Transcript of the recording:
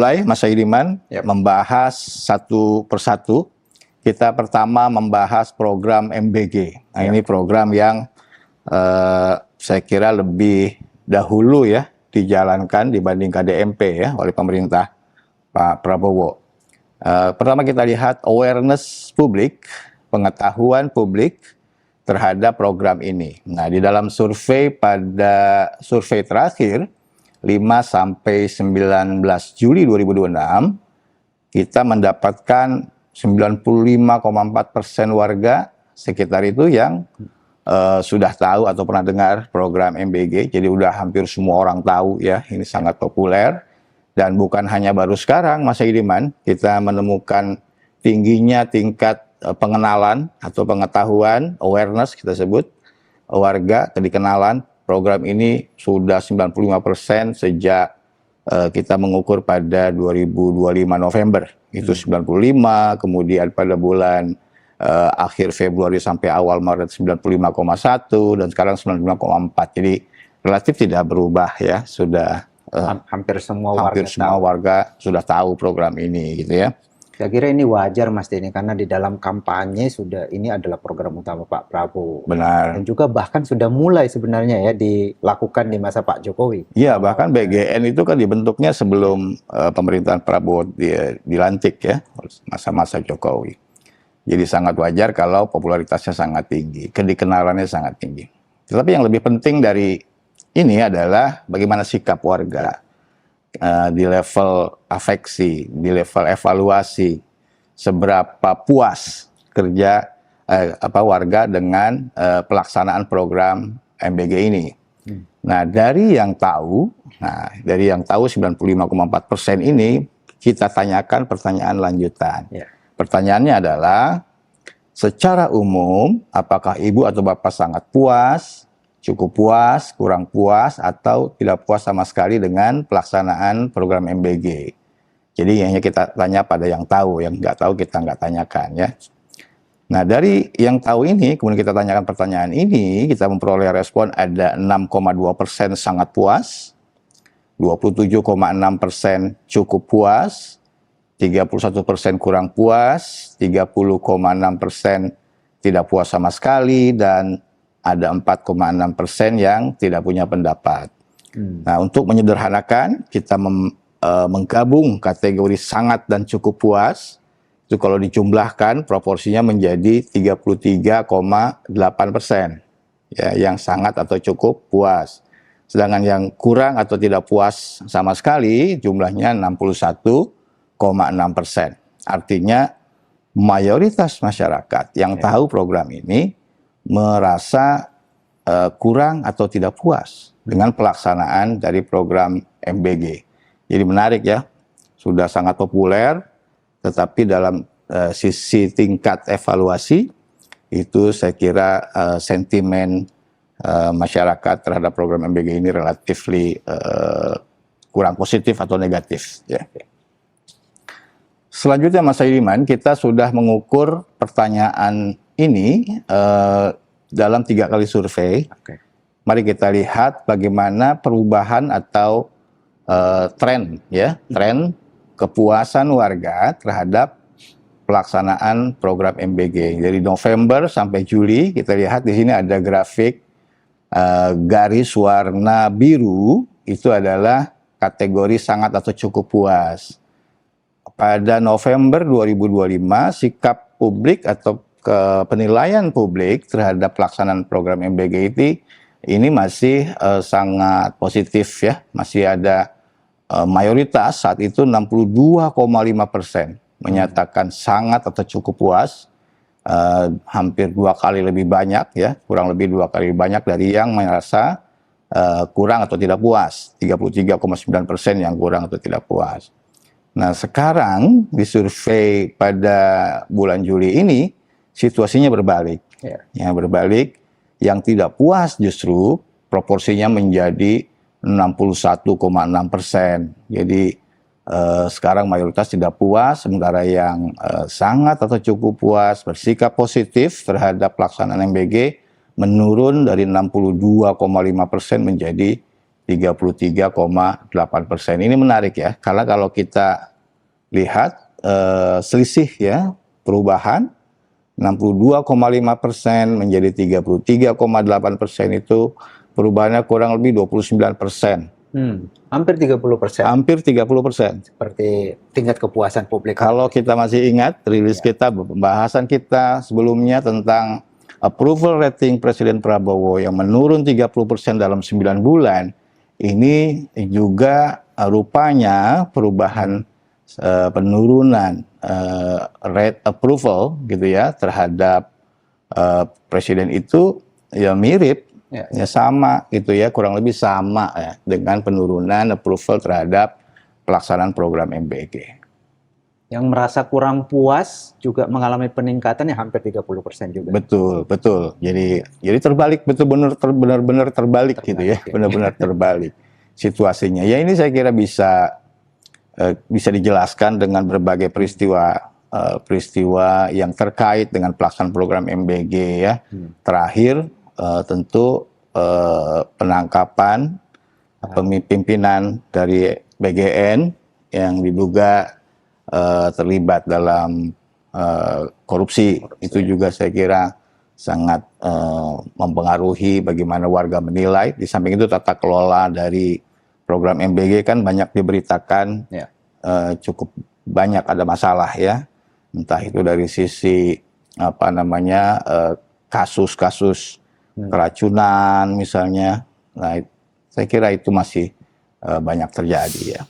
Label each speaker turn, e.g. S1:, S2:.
S1: Mulai Mas Saidiman membahas satu persatu. Kita pertama membahas program MBG. Nah, ini program yang saya kira lebih dahulu ya dijalankan dibanding KDMP ya oleh pemerintah Pak Prabowo. Pertama kita lihat awareness publik, pengetahuan publik terhadap program ini. Nah, di dalam survei terakhir 5 sampai 19 Juli 2026 kita mendapatkan 95,4% warga sekitar itu yang sudah tahu atau pernah dengar program MBG. Jadi udah hampir semua orang tahu ya, ini sangat populer. Dan bukan hanya baru sekarang Mas Saidiman, kita menemukan tingginya tingkat pengenalan atau pengetahuan, awareness kita sebut, warga kedikenalan. Program ini sudah 95% sejak kita mengukur pada 2025 November. Itu 95, kemudian pada bulan akhir Februari sampai awal Maret 95,1 dan sekarang 95,4. Jadi relatif tidak berubah ya, sudah
S2: hampir semua
S1: warga sudah tahu program ini gitu ya.
S2: Saya kira ini wajar Mas Denny karena di dalam kampanye sudah ini adalah program utama Pak Prabowo.
S1: Benar.
S2: Dan juga bahkan sudah mulai sebenarnya ya dilakukan di masa Pak Jokowi.
S1: Iya, bahkan BGN itu kan dibentuknya sebelum pemerintahan Prabowo dilantik ya, masa-masa Jokowi. Jadi sangat wajar kalau popularitasnya sangat tinggi, kedikenalannya sangat tinggi. Tetapi yang lebih penting dari ini adalah bagaimana sikap warga. Di level afeksi, di level evaluasi, seberapa puas kerja warga dengan pelaksanaan program MBG ini. Nah, dari yang tahu 95,4% ini kita tanyakan pertanyaan lanjutan. Pertanyaannya adalah, secara umum apakah ibu atau bapak sangat puas, cukup puas, kurang puas, atau tidak puas sama sekali dengan pelaksanaan program MBG. Jadi hanya kita tanya pada yang tahu, yang nggak tahu kita nggak tanyakan ya. Nah, dari yang tahu ini, kemudian kita tanyakan pertanyaan ini, kita memperoleh respon ada 6,2% sangat puas, 27,6% cukup puas, 31% kurang puas, 30,6% tidak puas sama sekali, dan ada 4,6% yang tidak punya pendapat. Nah, untuk menyederhanakan, kita menggabung kategori sangat dan cukup puas. Itu kalau dijumlahkan, proporsinya menjadi 33,8%. Ya, yang sangat atau cukup puas. Sedangkan yang kurang atau tidak puas sama sekali, jumlahnya 61,6%. Artinya, mayoritas masyarakat yang tahu program ini merasa kurang atau tidak puas dengan pelaksanaan dari program MBG. Jadi menarik ya, sudah sangat populer, tetapi dalam sisi tingkat evaluasi, itu saya kira sentimen masyarakat terhadap program MBG ini relatif kurang positif atau negatif. Ya. Selanjutnya Mas Saidiman, kita sudah mengukur pertanyaan ini dalam 3 kali survei. Mari kita lihat bagaimana perubahan atau tren kepuasan warga terhadap pelaksanaan program MBG. Dari November sampai Juli, kita lihat di sini ada grafik garis warna biru, itu adalah kategori sangat atau cukup puas. Pada November 2025, sikap publik atau penilaian publik terhadap pelaksanaan program MBG ini masih sangat positif ya, masih ada mayoritas saat itu 62,5% menyatakan sangat atau cukup puas, hampir 2 kali lebih banyak ya, kurang lebih 2 kali banyak dari yang merasa kurang atau tidak puas, 33,9% yang kurang atau tidak puas. Nah, sekarang di survei pada bulan Juli ini situasinya berbalik. Yang berbalik, yang tidak puas justru proporsinya menjadi 61,6%. Jadi sekarang mayoritas tidak puas, sementara yang sangat atau cukup puas, bersikap positif terhadap pelaksanaan MBG menurun dari 62,5% menjadi 33,8%. Ini menarik ya, karena kalau kita lihat selisih ya perubahan 62,5% menjadi 33,8% itu perubahannya kurang lebih 29%.
S2: Hampir 30%.
S1: Hampir 30%.
S2: Seperti tingkat kepuasan publik.
S1: Kalau kita masih ingat rilis kita, pembahasan kita sebelumnya tentang approval rating Presiden Prabowo yang menurun 30% dalam 9 bulan, ini juga rupanya perubahan penurunan rate approval gitu ya terhadap presiden itu ya mirip. Ya sama gitu ya, kurang lebih sama ya dengan penurunan approval terhadap pelaksanaan program MBG.
S2: Yang merasa kurang puas juga mengalami peningkatan yang hampir 30% juga.
S1: Betul, betul. Jadi terbalik, benar-benar terbalik gitu ya, benar-benar terbalik situasinya. Ya ini saya kira bisa dijelaskan dengan berbagai peristiwa yang terkait dengan pelaksanaan program MBG ya. Terakhir tentu penangkapan pimpinan dari BGN yang diduga terlibat dalam korupsi. Itu juga saya kira sangat mempengaruhi bagaimana warga menilai. Di samping itu tata kelola dari program MBG kan banyak diberitakan cukup banyak ada masalah ya. Entah itu dari sisi kasus-kasus keracunan misalnya. Nah, saya kira itu masih banyak terjadi ya.